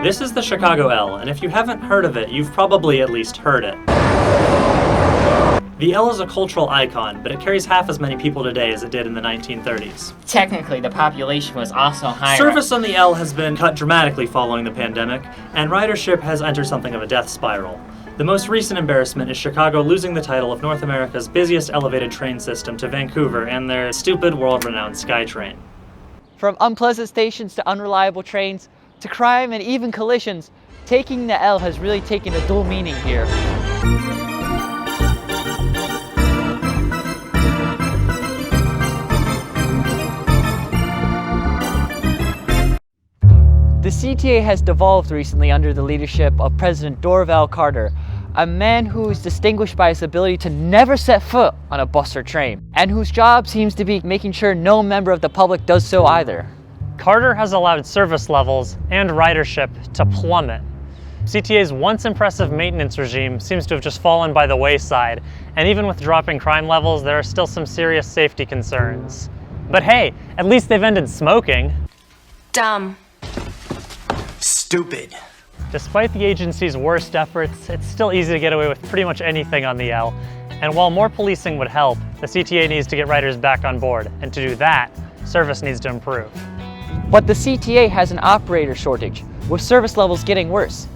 This is the Chicago L, and if you haven't heard of it, you've probably at least heard it. The L is a cultural icon, but it carries half as many people today as it did in the 1930s. Technically, the population was also higher. Service on the L has been cut dramatically following the pandemic, and ridership has entered something of a death spiral. The most recent embarrassment is Chicago losing the title of North America's busiest elevated train system to Vancouver and their stupid world-renowned SkyTrain. From unpleasant stations to unreliable trains, to crime and even collisions, taking the L has really taken a dual meaning here. The CTA has devolved recently under the leadership of President Dorval Carter, a man who is distinguished by his ability to never set foot on a bus or train, and whose job seems to be making sure no member of the public does so either. Carter has allowed service levels and ridership to plummet. CTA's once impressive maintenance regime seems to have just fallen by the wayside, and even with dropping crime levels, there are still some serious safety concerns. But hey, at least they've ended smoking. Dumb. Stupid. Despite the agency's worst efforts, it's still easy to get away with pretty much anything on the L. And while more policing would help, the CTA needs to get riders back on board. And to do that, service needs to improve. But the CTA has an operator shortage, with service levels getting worse.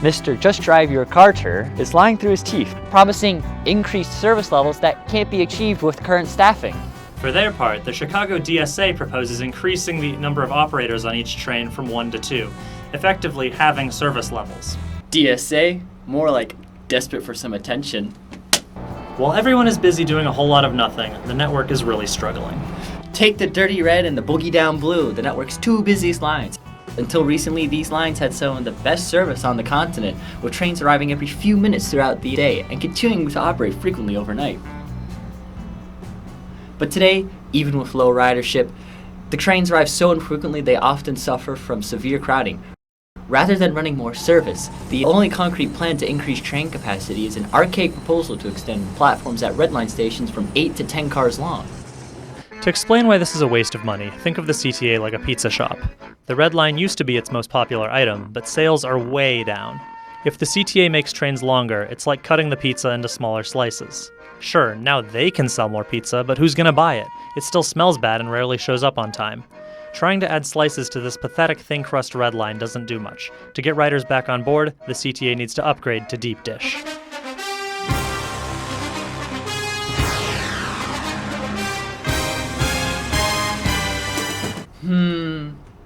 Mr. Just Drive Your Carter is lying through his teeth, promising increased service levels that can't be achieved with current staffing. For their part, the Chicago DSA proposes increasing the number of operators on each train from 1 to 2, effectively halving service levels. DSA? More like desperate for some attention. While everyone is busy doing a whole lot of nothing, the network is really struggling. Take the dirty red and the boogie down blue, the network's two busiest lines. Until recently, these lines had some of the best service on the continent, with trains arriving every few minutes throughout the day and continuing to operate frequently overnight. But today, even with low ridership, the trains arrive so infrequently they often suffer from severe crowding. Rather than running more service, the only concrete plan to increase train capacity is an archaic proposal to extend platforms at red line stations from 8 to 10 cars long. To explain why this is a waste of money, think of the CTA like a pizza shop. The Red Line used to be its most popular item, but sales are way down. If the CTA makes trains longer, it's like cutting the pizza into smaller slices. Sure, now they can sell more pizza, but who's gonna buy it? It still smells bad and rarely shows up on time. Trying to add slices to this pathetic thin crust Red Line doesn't do much. To get riders back on board, the CTA needs to upgrade to deep dish.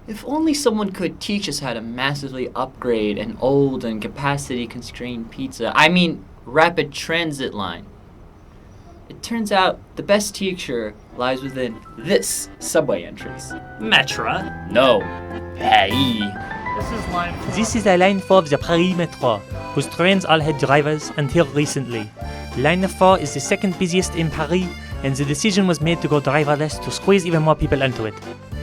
If only someone could teach us how to massively upgrade an old and capacity-constrained rapid transit line. It turns out the best teacher lies within this subway entrance. Metra? No. Paris. This is a line 4 of the Paris Metro, whose trains all had drivers until recently. Line 4 is the second busiest in Paris, and the decision was made to go driverless to squeeze even more people into it.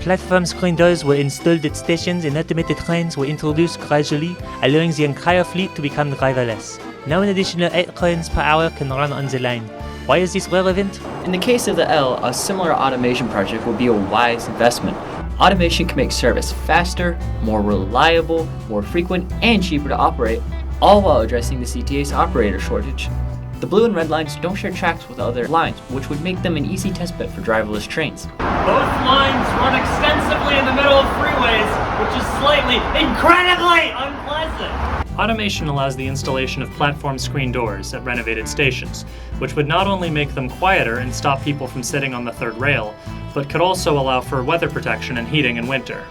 Platform screen doors were installed at stations and automated trains were introduced gradually, allowing the entire fleet to become driverless. Now an additional 8 trains per hour can run on the line. Why is this relevant? In the case of the L, a similar automation project would be a wise investment. Automation can make service faster, more reliable, more frequent, and cheaper to operate, all while addressing the CTA's operator shortage. The blue and red lines don't share tracks with other lines, which would make them an easy testbed for driverless trains. Both lines run extensively in the middle of freeways, which is slightly, incredibly unpleasant. Automation allows the installation of platform screen doors at renovated stations, which would not only make them quieter and stop people from sitting on the third rail, but could also allow for weather protection and heating in winter.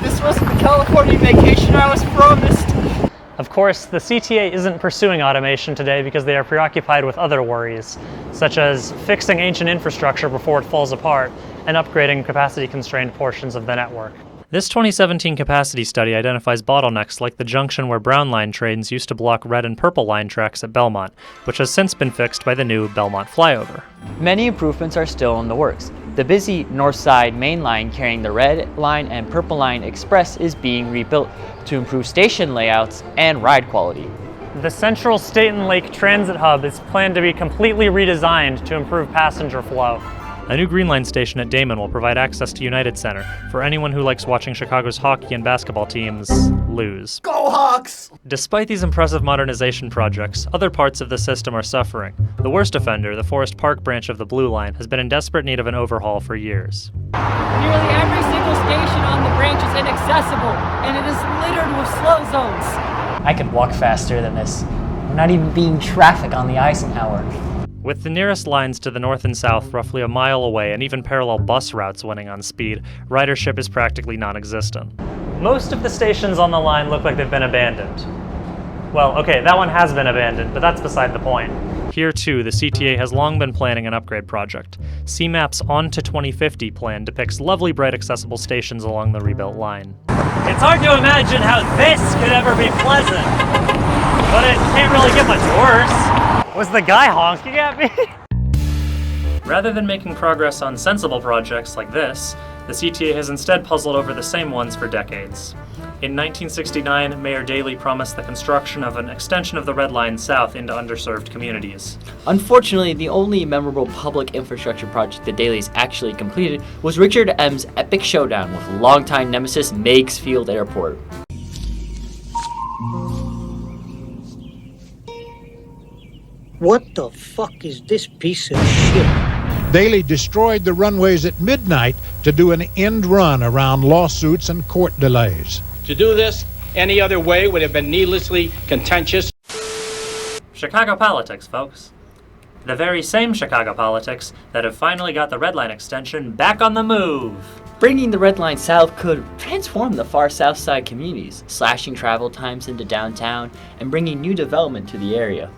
This wasn't the California vacation I was promised. Of course, the CTA isn't pursuing automation today because they are preoccupied with other worries, such as fixing ancient infrastructure before it falls apart and upgrading capacity-constrained portions of the network. This 2017 capacity study identifies bottlenecks like the junction where Brown Line trains used to block red and purple line tracks at Belmont, which has since been fixed by the new Belmont flyover. Many improvements are still in the works. The busy north side main line carrying the red line and purple line express is being rebuilt to improve station layouts and ride quality. The Central State and Lake Transit Hub is planned to be completely redesigned to improve passenger flow. A new Green Line station at Damon will provide access to United Center for anyone who likes watching Chicago's hockey and basketball teams lose. Go Hawks! Despite these impressive modernization projects, other parts of the system are suffering. The worst offender, the Forest Park branch of the Blue Line, has been in desperate need of an overhaul for years. Nearly every single station on the branch is inaccessible, and it is littered with slow zones. I could walk faster than this. We're not even being traffic on the Eisenhower. With the nearest lines to the north and south roughly a mile away and even parallel bus routes winning on speed, ridership is practically non-existent. Most of the stations on the line look like they've been abandoned. Well, okay, that one has been abandoned, but that's beside the point. Here too, the CTA has long been planning an upgrade project. CMAP's On to 2050 plan depicts lovely bright accessible stations along the rebuilt line. It's hard to imagine how this could ever be pleasant, but it can't really get much worse. Was the guy honking at me? Rather than making progress on sensible projects like this, the CTA has instead puzzled over the same ones for decades. In 1969, Mayor Daley promised the construction of an extension of the Red Line south into underserved communities. Unfortunately, the only memorable public infrastructure project that Daley's actually completed was Richard M's epic showdown with longtime nemesis Meigs Field Airport. What the fuck is this piece of shit? Daley destroyed the runways at midnight to do an end run around lawsuits and court delays. To do this any other way would have been needlessly contentious. Chicago politics, folks. The very same Chicago politics that have finally got the Red Line extension back on the move. Bringing the Red Line south could transform the far south side communities, slashing travel times into downtown and bringing new development to the area.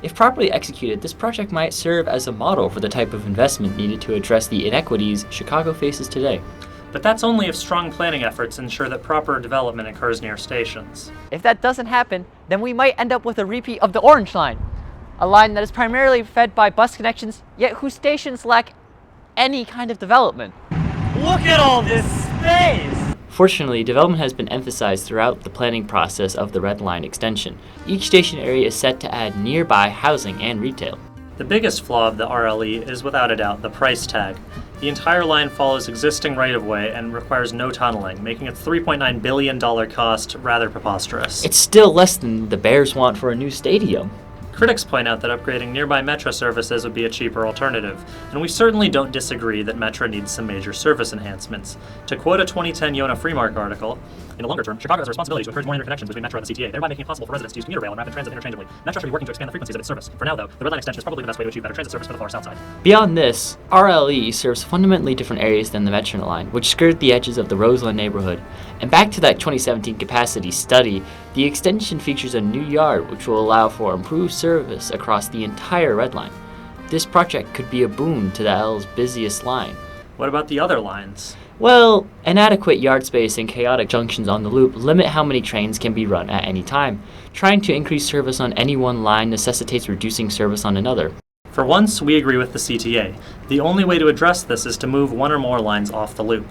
If properly executed, this project might serve as a model for the type of investment needed to address the inequities Chicago faces today. But that's only if strong planning efforts ensure that proper development occurs near stations. If that doesn't happen, then we might end up with a repeat of the Orange Line, a line that is primarily fed by bus connections, yet whose stations lack any kind of development. Look at all this space! Fortunately, development has been emphasized throughout the planning process of the Red Line extension. Each station area is set to add nearby housing and retail. The biggest flaw of the RLE is without a doubt the price tag. The entire line follows existing right-of-way and requires no tunneling, making its $3.9 billion cost rather preposterous. It's still less than the Bears want for a new stadium. Critics point out that upgrading nearby Metro services would be a cheaper alternative, and we certainly don't disagree that Metro needs some major service enhancements. To quote a 2010 Yona Freemark article, in the longer term, Chicago has a responsibility to encourage more interconnections between Metro and the CTA, thereby making it possible for residents to use commuter rail and rapid transit interchangeably. Metro should be working to expand the frequencies of its service. For now, though, the Red Line extension is probably the best way to achieve better transit service for the far south side. Beyond this, RLE serves fundamentally different areas than the Metro line, which skirt the edges of the Roseland neighborhood. And back to that 2017 capacity study, the extension features a new yard which will allow for improved service across the entire Red Line. This project could be a boon to the L's busiest line. What about the other lines? Well, inadequate yard space and chaotic junctions on the loop limit how many trains can be run at any time. Trying to increase service on any one line necessitates reducing service on another. For once, we agree with the CTA. The only way to address this is to move one or more lines off the loop.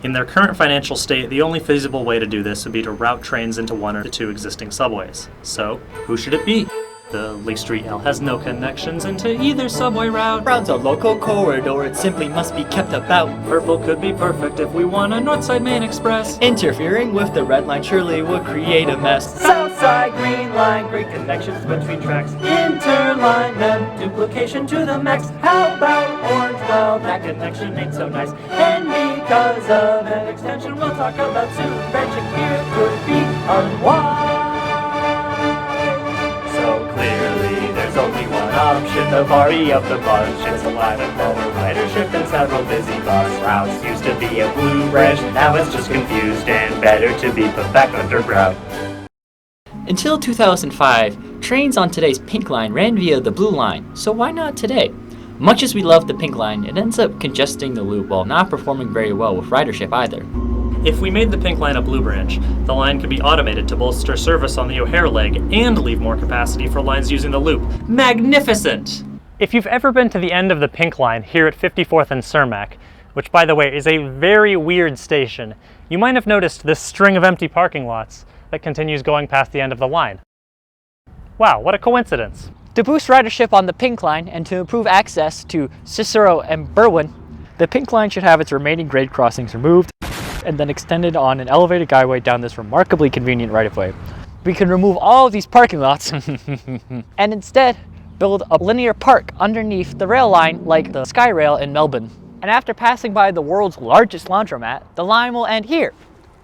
In their current financial state, the only feasible way to do this would be to route trains into one or the two existing subways. So, who should it be? The Lee Street L has no connections into either subway route. Brown's a local corridor, it simply must be kept about. Purple could be perfect if we want a Northside Main Express. Interfering with the Red Line surely would create a mess. Southside Green Line, great connections between tracks. Interline them, duplication to the max. How about Orange? Well, that connection ain't so nice. And because of an extension we'll talk about soon, branching here could be unwise. So clearly there's only one option, the party of the bunch. It's alive and full of ridership and several busy bus routes. Used to be a blue branch, now it's just confused and better to be put back underground. Until 2005, trains on today's Pink Line ran via the Blue Line, so why not today? Much as we love the Pink Line, it ends up congesting the loop while not performing very well with ridership either. If we made the Pink Line a blue branch, the line could be automated to bolster service on the O'Hare leg and leave more capacity for lines using the loop. Magnificent! If you've ever been to the end of the Pink Line here at 54th and Cermak, which by the way is a very weird station, you might have noticed this string of empty parking lots that continues going past the end of the line. Wow, what a coincidence. To boost ridership on the Pink Line and to improve access to Cicero and Berwyn, The pink line should have its remaining grade crossings removed and then extended on an elevated guideway down this remarkably convenient right-of-way. We can remove all of these parking lots and instead build a linear park underneath the rail line like the Skyrail in Melbourne. And after passing by the world's largest laundromat, the line will end here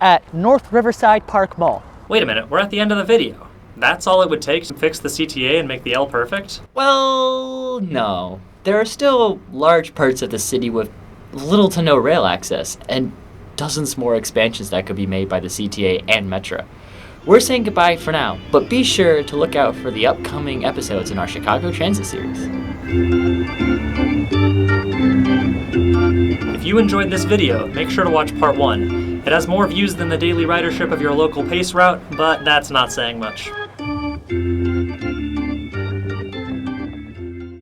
at North Riverside Park Mall. Wait a minute, we're at the end of the video. That's all it would take to fix the CTA and make the L perfect? Well, no. There are still large parts of the city with little to no rail access, and dozens more expansions that could be made by the CTA and Metro. We're saying goodbye for now, but be sure to look out for the upcoming episodes in our Chicago Transit series. If you enjoyed this video, make sure to watch part 1. It has more views than the daily ridership of your local PACE route, but that's not saying much.